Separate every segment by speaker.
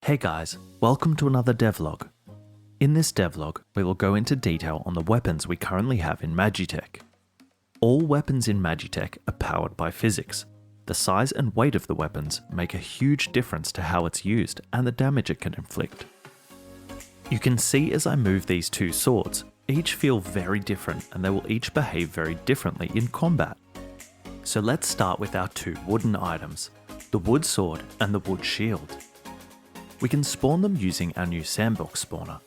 Speaker 1: Hey guys, welcome to another devlog. In this devlog, we will go into detail on the weapons we currently have in Magitek. All weapons in Magitek are powered by physics. The size and weight of the weapons make a huge difference to how it's used and the damage it can inflict. You can see as I move these two swords, each feel very different and they will each behave very differently in combat. So let's start with our two wooden items, the wood sword and the wood shield. We can spawn them using our new sandbox spawner.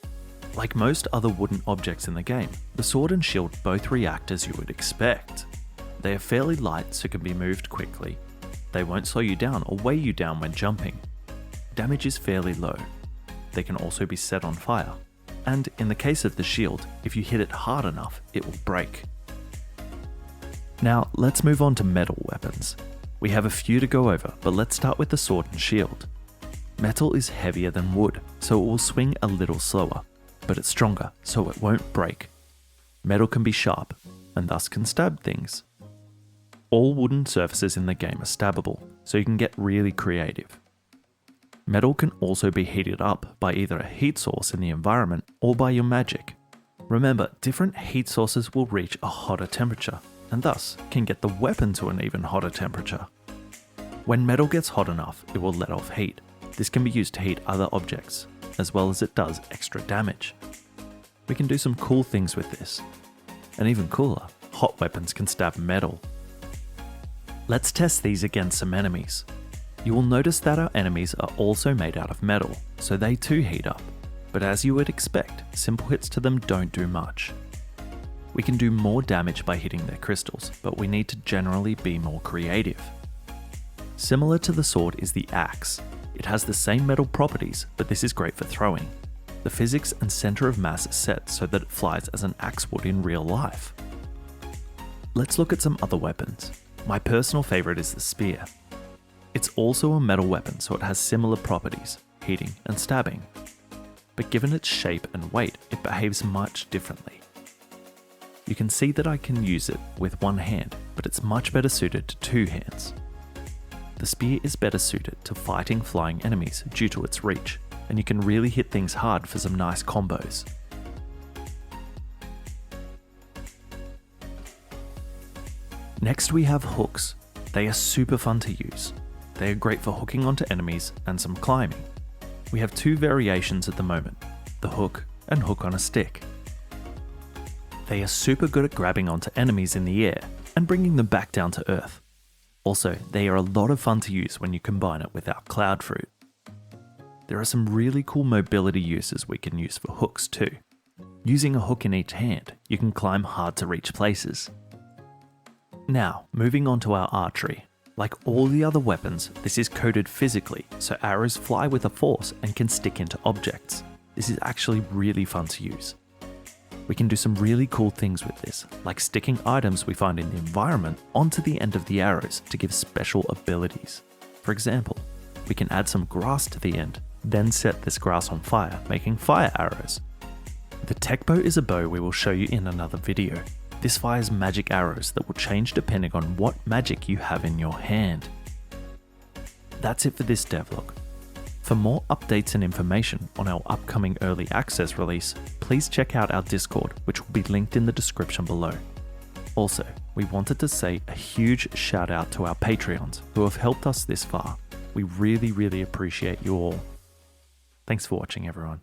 Speaker 1: Like most other wooden objects in the game, the sword and shield both react as you would expect. They are fairly light so can be moved quickly. They won't slow you down or weigh you down when jumping. Damage is fairly low. They can also be set on fire. And in the case of the shield, if you hit it hard enough, it will break. Now let's move on to metal weapons. We have a few to go over, but let's start with the sword and shield. Metal is heavier than wood, so it will swing a little slower, but it's stronger, so it won't break. Metal can be sharp, and thus can stab things. All wooden surfaces in the game are stabbable, so you can get really creative. Metal can also be heated up by either a heat source in the environment or by your magic. Remember, different heat sources will reach a hotter temperature, and thus can get the weapon to an even hotter temperature. When metal gets hot enough, it will let off heat. This can be used to heat other objects, as well as it does extra damage. We can do some cool things with this. And even cooler, hot weapons can stab metal. Let's test these against some enemies. You will notice that our enemies are also made out of metal, so they too heat up. But as you would expect, simple hits to them don't do much. We can do more damage by hitting their crystals, but we need to generally be more creative. Similar to the sword is the axe. It has the same metal properties, but this is great for throwing. The physics and center of mass are set so that it flies as an axe would in real life. Let's look at some other weapons. My personal favorite is the spear. It's also a metal weapon, so it has similar properties, heating and stabbing. But given its shape and weight, it behaves much differently. You can see that I can use it with one hand, but it's much better suited to two hands. The spear is better suited to fighting flying enemies due to its reach, and you can really hit things hard for some nice combos. Next we have hooks. They are super fun to use. They are great for hooking onto enemies and some climbing. We have two variations at the moment, the hook and hook on a stick. They are super good at grabbing onto enemies in the air and bringing them back down to earth. Also, they are a lot of fun to use when you combine it with our cloud fruit. There are some really cool mobility uses we can use for hooks too. Using a hook in each hand, you can climb hard to reach places. Now, moving on to our archery. Like all the other weapons, this is coded physically, so arrows fly with a force and can stick into objects. This is actually really fun to use. We can do some really cool things with this, like sticking items we find in the environment onto the end of the arrows to give special abilities. For example, we can add some grass to the end, then set this grass on fire, making fire arrows. The tech bow is a bow we will show you in another video. This fires magic arrows that will change depending on what magic you have in your hand. That's it for this devlog. For more updates and information on our upcoming early access release, please check out our Discord, which will be linked in the description below. Also, we wanted to say a huge shout out to our Patreons who have helped us this far. We really appreciate you all. Thanks for watching, everyone.